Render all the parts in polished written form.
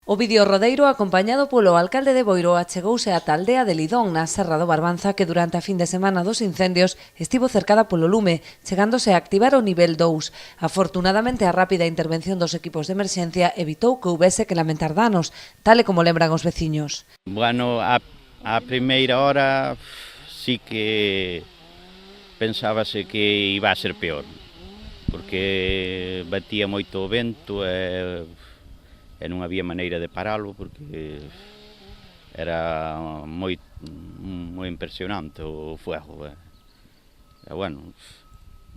O videorrodeiro acompañado polo alcalde de Boiro achegouse ata a aldea de Lidón na Serra do Barbanza que durante a fin de semana dos incendios estivo cercada polo lume, chegándose a activar o nivel 2. Afortunadamente a rápida intervención dos equipos de emerxencia evitou que houbese que lamentar danos, tal e como lembran os veciños. Bueno, a primeira hora sí que pensábase que iba a ser peor, porque batía moito o vento e non había maneira de paralo porque era moi impresionante o fuego. E bueno,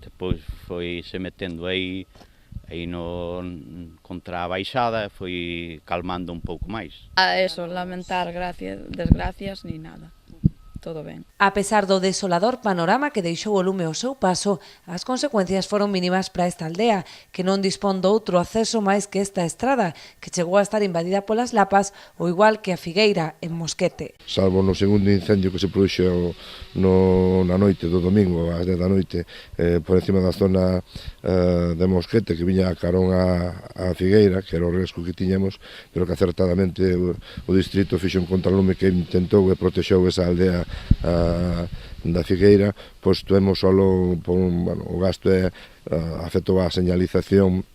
depois foi se metendo aí contra a baixada, foi calmando un pouco máis. Eso, lamentar desgracias ni nada. Todo ben. A pesar do desolador panorama que deixou o lume ao seu paso, as consecuencias foron mínimas para esta aldea, que non dispón doutro acceso máis que esta estrada, que chegou a estar invadida polas lapas, ao igual que a Figueira, en Mosquete. Salvo no segundo incendio que se produxo na noite do domingo, ás 10 da noite, por encima da zona de Mosquete, que viña a carón a Figueira, que era o risco que tiñamos, pero que acertadamente o distrito fixo un contralume que intentou e protexeu esa aldea da Figueira, pois temos solo o gasto afectou a señalización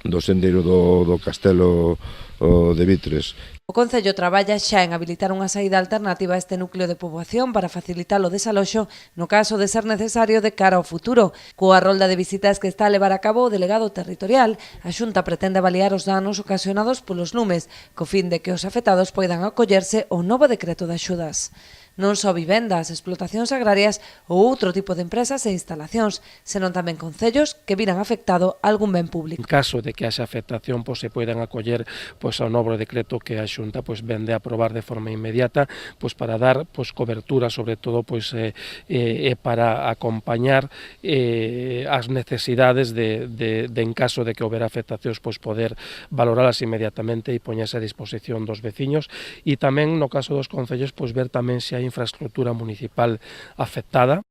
do sendeiro do Castelo de Vitres. O Concello traballa xa en habilitar unha saída alternativa a este núcleo de poboación para facilitar o desaloxo no caso de ser necesario de cara ao futuro. Coa rolda de visitas que está a levar a cabo o delegado territorial, a Xunta pretende avaliar os danos ocasionados polos lumes, co fin de que os afectados poidan acollerse ao novo decreto de axudas. Non só vivendas, explotacións agrarias ou outro tipo de empresas e instalacións, senón tamén concellos que viran afectado algún ben público. En caso de que haxa afectación, se poidan acoller ao novo decreto que a Xunta vende a aprobar de forma inmediata, para dar cobertura, sobre todo para acompañar as necesidades de en caso de que houbera afectacións, poder valoralas inmediatamente e poñerse a disposición dos veciños, e tamén no caso dos concellos ver tamén se hai infraestructura municipal afectada.